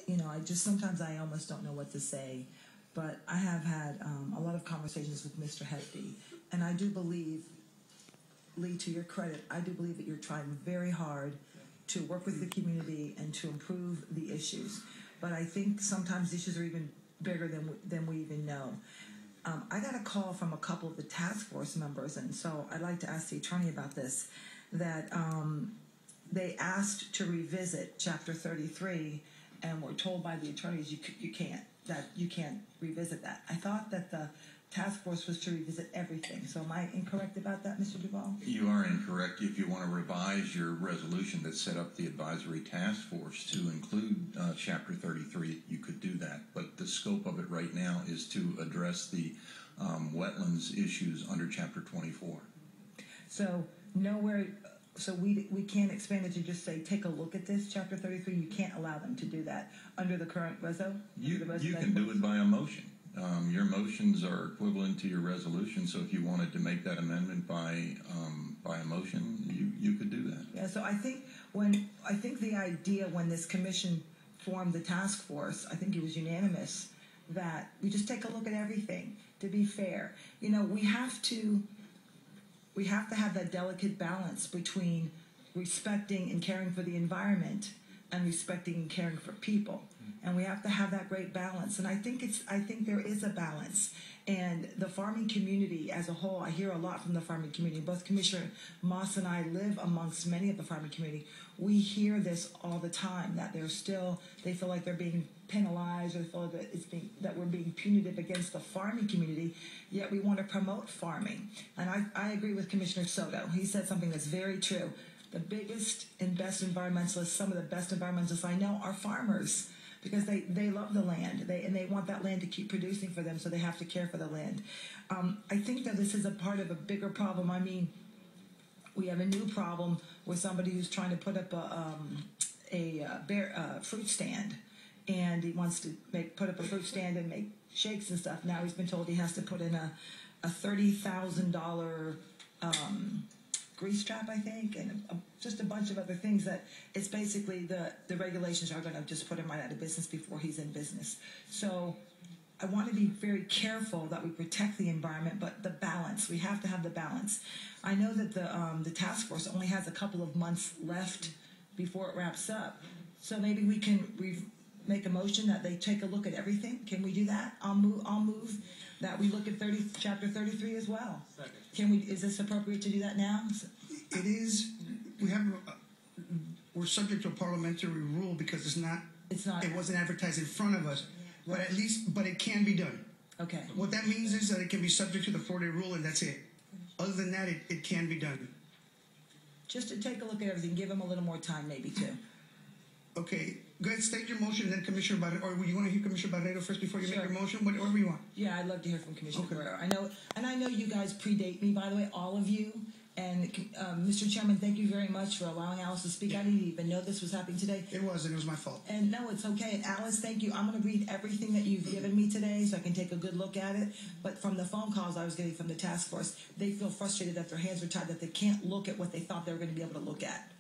I just sometimes I almost don't know what to say, but I have had a lot of conversations with Mr. Hefty, and I do believe, Lee, to your credit, I do believe that you're trying very hard to work with the community and to improve the issues. But I think sometimes issues are even bigger than we even know. I got a call from a couple of the task force members, and so I'd like to ask the attorney about this, that they asked to revisit Chapter 33, and were told by the attorneys you can't revisit that. I thought that the task force was to revisit everything. So am I incorrect about that, Mr. Duvall? You are incorrect. If you want to revise your resolution that set up the advisory task force to include Chapter 33, you could do that. But the scope of it right now is to address the wetlands issues under Chapter 24. So nowhere. So we can't expand it to just say, take a look at this, Chapter 33. You can't allow them to do that under the current reso? You can do it by a motion. Your motions are equivalent to your resolution, so if you wanted to make that amendment by a motion, you could do that. Yeah, so I think the idea when this commission formed the task force, I think it was unanimous that we just take a look at everything to be fair. We have to have that delicate balance between respecting and caring for the environment and respecting and caring for people. And we have to have that great balance. And I think there is a balance. And the farming community as a whole, I hear a lot from the farming community. Both Commissioner Moss and I live amongst many of the farming community. We hear this all the time, that they feel like they're being penalized, or they feel that we're being punitive against the farming community, yet we want to promote farming. And I agree with Commissioner Soto. He said something that's very true. The biggest and best environmentalists, some of the best environmentalists I know, are farmers, because they love the land, and they want that land to keep producing for them, so they have to care for the land. I think that this is a part of a bigger problem. I mean, we have a new problem with somebody who's trying to put up a fruit stand, and he wants to put up a fruit stand and make shakes and stuff. Now he's been told he has to put in a $30,000 grease trap, I think, and just a bunch of other things that it's basically the regulations are going to just put him right out of business before he's in business. So I want to be very careful that we protect the environment, but the balance, we have to have the balance. I know that the task force only has a couple of months left before it wraps up. So maybe we can make a motion that they take a look at everything. Can we do that? I'll move that we look at Chapter 33 as well. Second. Is this appropriate to do that now? It is. We're subject to a parliamentary rule because it's not. It wasn't advertised in front of us, right. But it can be done. Okay. What that means is that it can be subject to the 4-day rule, and that's it. Other than that, it can be done. Just to take a look at everything, give them a little more time, maybe too. Okay. Go ahead, state your motion, then Commissioner Barrero, or you want to hear Commissioner Barrero first before you make your motion? Whatever you want. Yeah, I'd love to hear from Commissioner Barrero. I know you guys predate me, by the way, all of you. And Mr. Chairman, thank you very much for allowing Alice to speak. I didn't even know this was happening today. It was my fault. And no, it's okay. And Alice, thank you. I'm going to read everything that you've given me today so I can take a good look at it. But from the phone calls I was getting from the task force, they feel frustrated that their hands are tied, that they can't look at what they thought they were going to be able to look at.